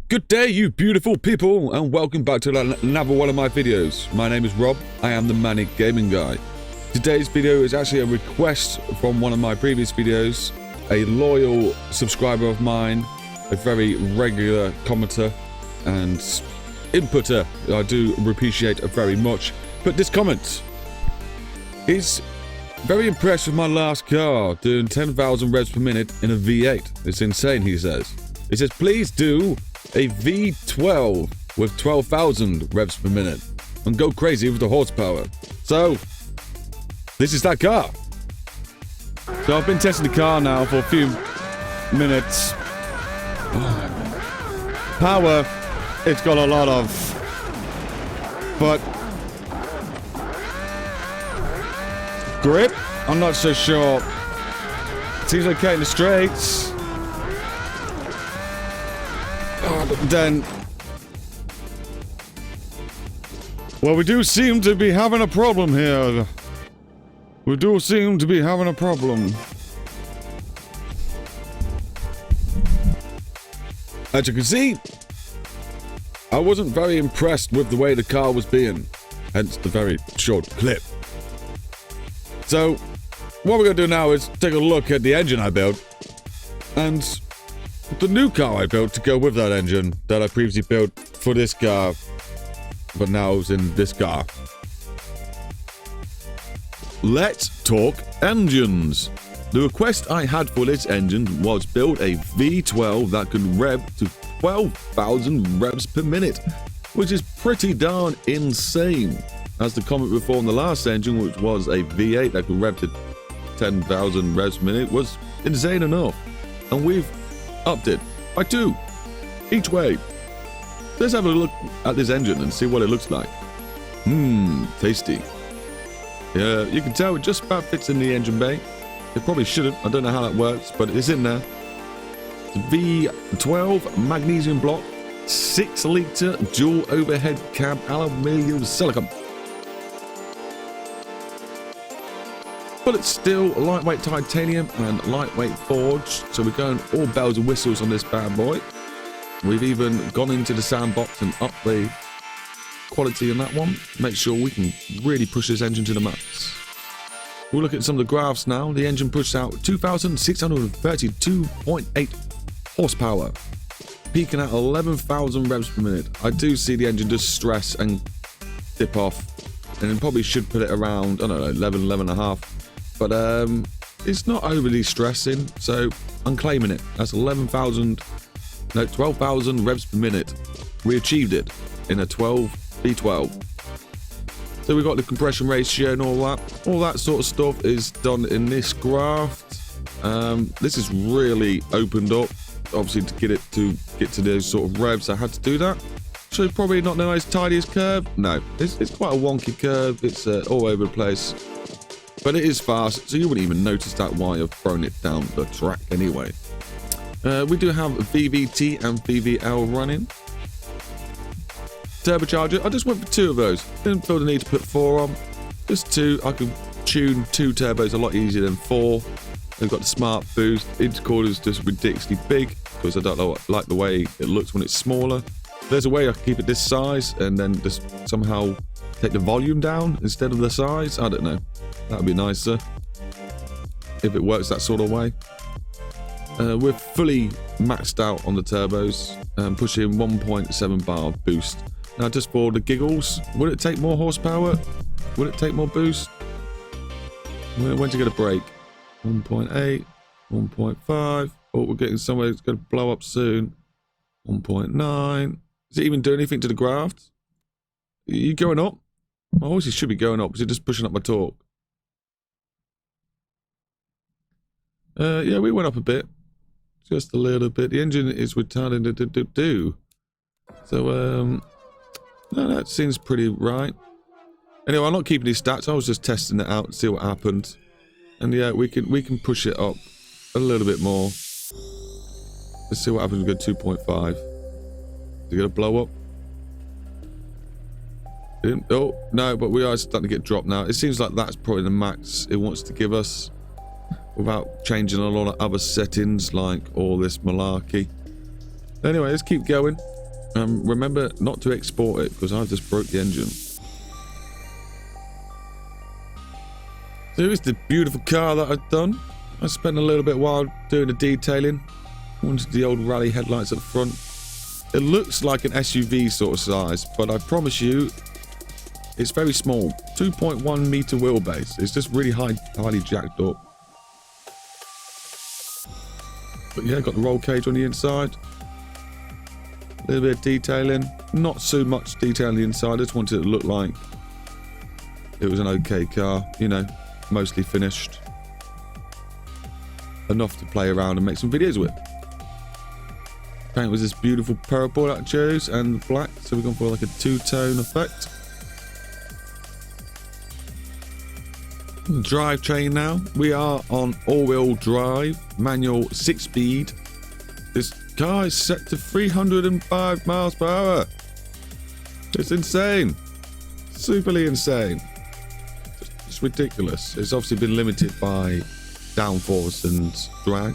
Good day, you beautiful people, and welcome back to another one of my videos. My name is Rob. I am the Manic Gaming Guy. Today's video is actually a request from one of my previous videos. A loyal subscriber of mine, a very regular commenter and inputter. I do appreciate it very much. But this comment is very impressed with my last car, doing 10,000 revs per minute in a V8. It's insane, he says. He says, please do a V12 with 12,000 revs per minute and go crazy with the horsepower. So, this is that car. So I've been testing the car now for a few minutes. Power, it's got a lot of, but grip, I'm not so sure. Seems okay in the straights. But then, well, we do seem to be having a problem here. We do seem to be having a problem. As you can see, I wasn't very impressed with the way the car was being, hence the very short clip. So, what we're going to do now is take a look at the engine I built, and the new car I built to go with that engine that I previously built for this car, but now is in this car. Let's talk engines. The request I had for this engine was build a V12 that could rev to 12,000 revs per minute, which is pretty darn insane. As the comment before on the last engine, which was a V8 that could rev to 10,000 revs per minute, was insane enough. And we've upped it by 2 each way. Let's have a look at this engine and see what it looks like. Tasty. Yeah, you can tell it just about fits in the engine bay. It probably shouldn't, I don't know how that works, but it's in there. It's a V12 magnesium block, 6-litre dual overhead cab aluminium silicon. But it's still lightweight titanium and lightweight forged, so we're going all bells and whistles on this bad boy. We've even gone into the sandbox and upped the quality on that one. Make sure we can really push this engine to the max. We'll look at some of the graphs now. The engine pushes out 2,632.8 horsepower, peaking at 11,000 revs per minute. I do see the engine just stress and dip off, and it probably should put it around, I don't know, 11 and a half. But it's not overly stressing, so I'm claiming it. That's 12,000 revs per minute. We achieved it in a V12. So we've got the compression ratio and all that sort of stuff is done in this graph. This is really opened up, obviously, to get to those sort of revs. I had to do that. So probably not the most tidiest curve. No, it's quite a wonky curve. It's all over the place. But it is fast, so you wouldn't even notice that while I've thrown it down the track anyway. We do have VVT and VVL running. Turbocharger, I just went for 2 of those. Didn't feel the need to put 4 on. Just 2. I can tune 2 turbos a lot easier than 4. They've got the smart boost. Intercooler's just ridiculously big because I don't like the way it looks when it's smaller. There's a way I can keep it this size and then just somehow take the volume down instead of the size. I don't know. That would be nicer if it works that sort of way. We're fully maxed out on the turbos, pushing 1.7 bar of boost. Now, just for the giggles, would it take more horsepower? Would it take more boost? When to get a break? 1.8, 1.5. Oh, we're getting somewhere that's going to blow up soon. 1.9. Is it even doing anything to the graft? Are you going up? My horses should be going up because you're just pushing up my torque. Yeah, we went up a bit. Just a little bit. The engine is retarded to do. So, no, that seems pretty right. Anyway, I'm not keeping these stats. I was just testing it out to see what happened. And yeah, we can push it up a little bit more. Let's see what happens with 2.5. Is it gonna blow up? Oh, no, but we are starting to get dropped now. It seems like that's probably the max it wants to give us without changing a lot of other settings like all this malarkey. Anyway, let's keep going. Remember not to export it because I just broke the engine. So here's the beautiful car that I've done. I spent a little bit while doing the detailing. Wanted the old rally headlights at the front. It looks like an SUV sort of size, but I promise you, it's very small. 2.1 meter wheelbase. It's just really highly jacked up. But yeah, got the roll cage on the inside. A little bit of detailing. Not so much detail on the inside. I just wanted it to look like it was an okay car, you know, mostly finished. Enough to play around and make some videos with. Paint was this beautiful purple that I chose and black, so we're going for like a two-tone effect. Drivetrain now. We are on all-wheel drive, manual 6-speed. This car is set to 305 miles per hour. It's insane. Superly insane. It's ridiculous. It's obviously been limited by downforce and drag.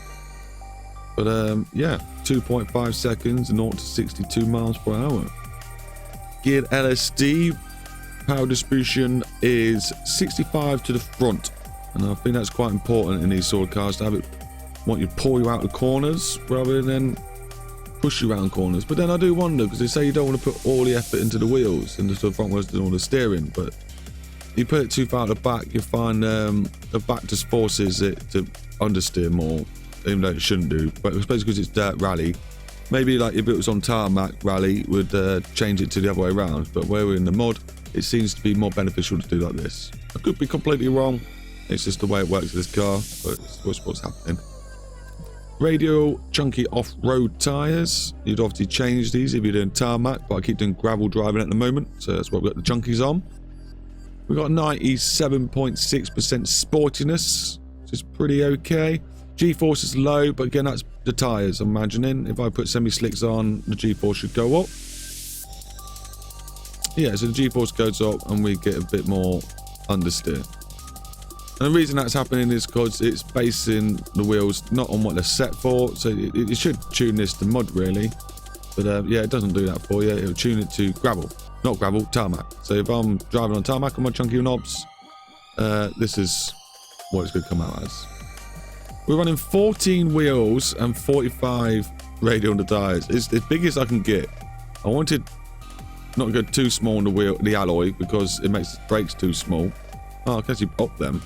But yeah, 2.5 seconds, 0 to 62 miles per hour. Geared LSD. Power distribution is 65 to the front. And I think that's quite important in these sort of cars to have it. Want you to pull you out the corners rather than push you around corners. But then I do wonder, because they say you don't want to put all the effort into the wheels and the front wheels and all the steering, but you put it too far at the back, you find the back just forces it to understeer more, even though it shouldn't do. But especially because it's dirt rally, maybe like if it was on tarmac rally, would change it to the other way around. But where we're in the mud, it seems to be more beneficial to do like this. I could be completely wrong. It's just the way it works with this car, but it's what's happening. Radial chunky off-road tyres. You'd obviously change these if you're doing tarmac, but I keep doing gravel driving at the moment, so that's why we've got the chunkies on. We've got 97.6% sportiness, which is pretty okay. G-force is low, but again, that's the tyres, I'm imagining. If I put semi-slicks on, the G-force should go up. Yeah, so the G-force goes up and we get a bit more understeer. And the reason that's happening is because it's basing the wheels not on what they're set for, so it should tune this to mud really. But yeah, it doesn't do that for you. It'll tune it to gravel. Not gravel, tarmac. So if I'm driving on tarmac on my chunky knobs, this is what it's going to come out as. We're running 14 wheels and 45 radial on the tyres. It's as big as I can get. I wanted not to go too small on the alloy because it makes the brakes too small. Oh, I can actually pop them.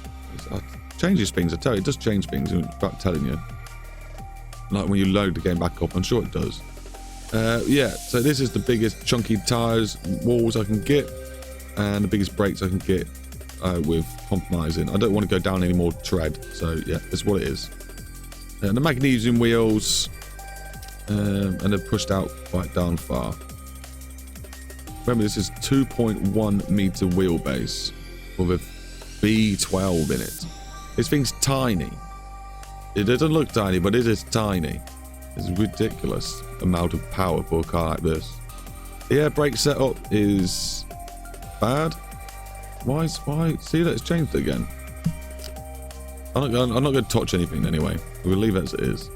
It changes things, I tell you. It does change things without telling you. Like when you load the game back up, I'm sure it does. Yeah, so this is the biggest chunky tyres, walls I can get, and the biggest brakes I can get with compromising. I don't want to go down any more tread, so yeah, that's what it is. And the magnesium wheels, and they're pushed out quite down far. Remember, this is 2.1 meter wheelbase with a B12 in it. This thing's tiny. It doesn't look tiny, but it is tiny. It's a ridiculous amount of power for a car like this. The air brake setup is bad. Why? See that it's changed again. I'm not going to touch anything anyway. We'll leave it as it is.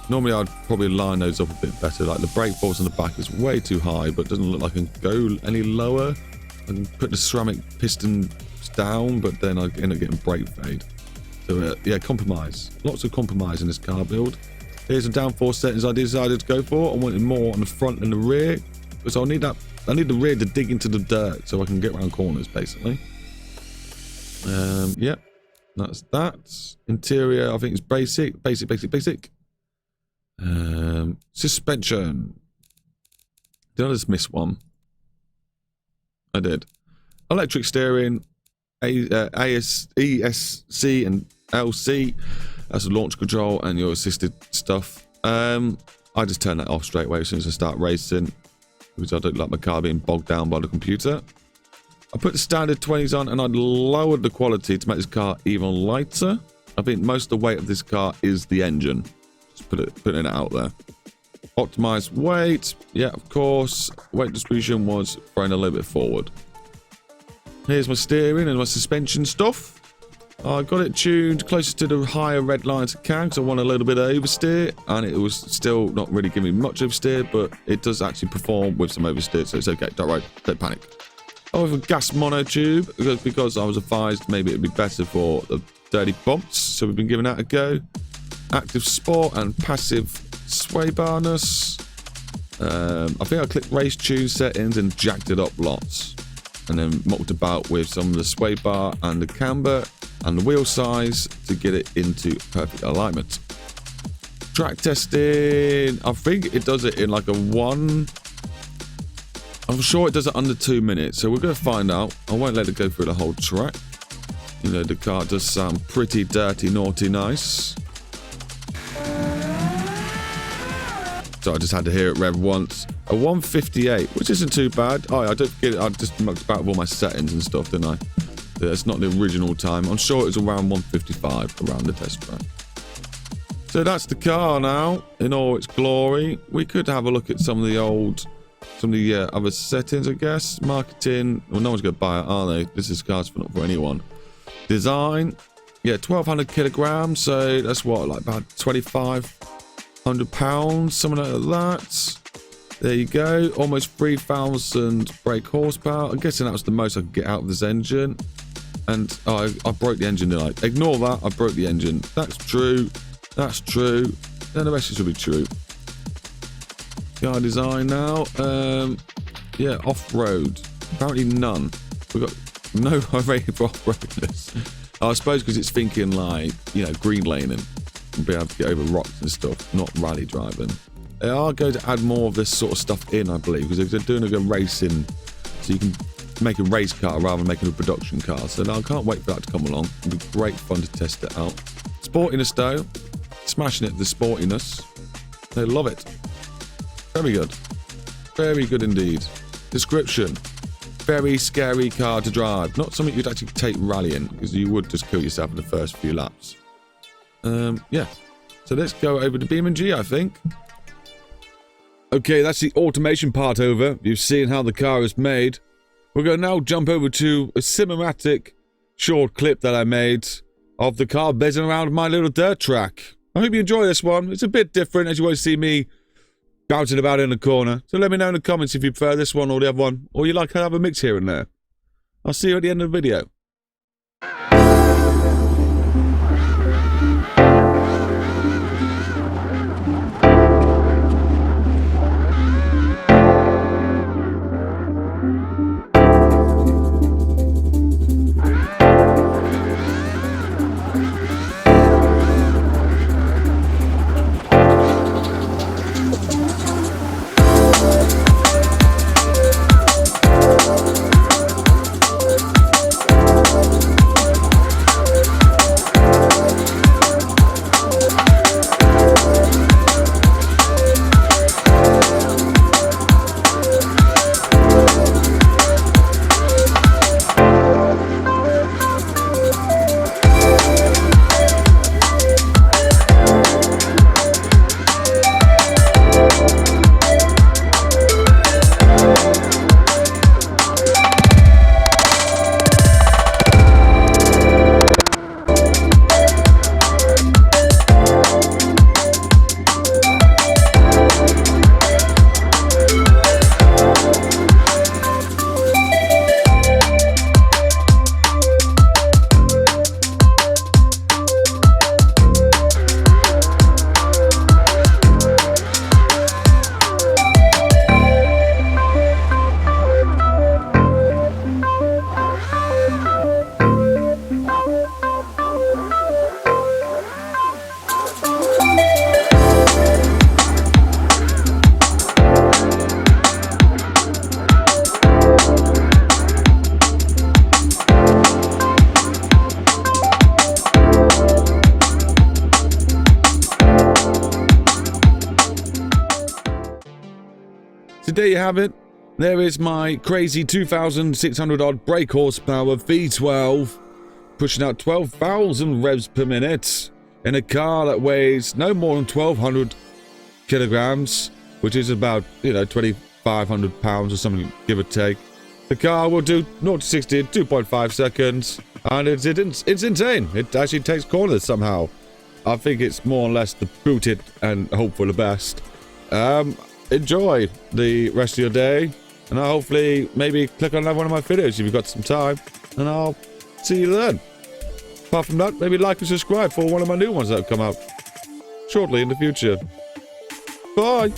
Normally I'd probably line those up a bit better. Like the brake force on the back is way too high, but it doesn't look like I can go any lower. I can put the ceramic piston down, but then I end up getting brake fade. So yeah, compromise. Lots of compromise in this car build. Here's some downforce settings I decided to go for. I wanted more on the front and the rear, because I need the rear to dig into the dirt so I can get around corners basically. Yeah, that's that. Interior, I think it's basic. Suspension. Did I just miss one? I did. Electric steering, ESC and LC. That's the launch control and your assisted stuff. I just turn that off straight away as soon as I start racing, because I don't like my car being bogged down by the computer. I put the standard 20s on and I lowered the quality to make this car even lighter. I think most of the weight of this car is the engine. Just putting it out there. Optimized weight. Yeah, of course. Weight distribution was thrown a little bit forward. Here's my steering and my suspension stuff. I got it tuned closest to the higher red lines I can because I want a little bit of oversteer, and it was still not really giving me much oversteer, but it does actually perform with some oversteer, so it's okay. Don't worry, don't panic. I have a gas monotube because I was advised maybe it'd be better for the dirty bumps, so we've been giving that a go. Active sport and passive sway barness. I think I clicked race tune settings and jacked it up lots, and then mucked about with some of the sway bar and the camber and the wheel size to get it into perfect alignment. Track testing, I think it does it in like a one. I'm sure it does it under 2 minutes, so we're going to find out. I won't let it go through the whole track. You know, the car does sound pretty dirty, naughty, nice. So I just had to hear it rev once. A 158, which isn't too bad. Oh, I don't get it. I just mucked about with all my settings and stuff, didn't I? It's not the original time. I'm sure it was around 155 around the test track. So that's the car now in all its glory. We could have a look at some of the other settings, I guess. Marketing. Well, no one's going to buy it, are they? This is cars not for anyone. Design. Yeah, 1,200 kilograms. So that's what, like about 2,500 pounds, something like that. There you go. Almost 3,000 brake horsepower. I'm guessing that was the most I could get out of this engine. And I broke the engine, didn't I? Ignore that. I broke the engine. That's true. That's true. Then the rest should be true. Car design now. Yeah, off-road. Apparently none. We've got no rating for off-roaders. I suppose because it's thinking like, you know, green laning and be able to get over rocks and stuff, not rally driving. They are going to add more of this sort of stuff in, I believe, because they're doing a racing, so you can make a race car rather than making a production car. So I can't wait for that to come along. It'll be great fun to test it out. Sportiness though, smashing it, the sportiness. They love it. Very good. Very good indeed. Description. Very scary car to drive. Not something you'd actually take rallying, because you would just kill yourself in the first few laps. Yeah. So let's go over to BeamNG, I think. Okay, that's the automation part over. You've seen how the car is made. We're going to now jump over to a cinematic short clip that I made of the car buzzing around my little dirt track. I hope you enjoy this one. It's a bit different, as you won't see me bouncing about in the corner. So let me know in the comments if you prefer this one or the other one, or you like to have a mix here and there. I'll see you at the end of the video. So there you have it. There is my crazy 2,600 odd brake horsepower V12 pushing out 12,000 revs per minute in a car that weighs no more than 1,200 kilograms, which is about, you know, 2,500 pounds or something, give or take. The car will do 0 to 60 in 2.5 seconds, and it's insane. It actually takes corners somehow. I think it's more or less the boot it and hope for the best. Enjoy the rest of your day, and I'll hopefully maybe click on another one of my videos if you've got some time, and I'll see you then. Apart from that, maybe like and subscribe for one of my new ones that will come out shortly in the future. Bye!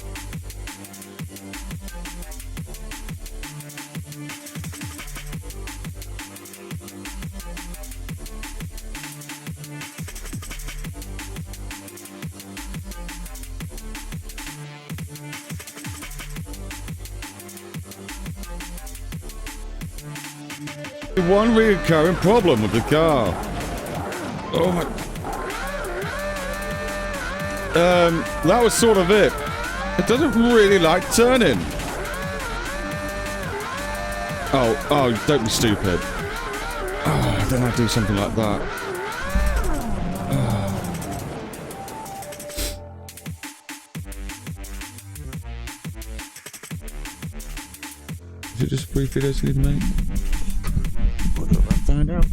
One recurring problem with the car. Oh my. That was sort of it. It doesn't really like turning. Oh, don't be stupid. Oh, then I do something like that. Is it just 3 videos you need to make? What do I find out?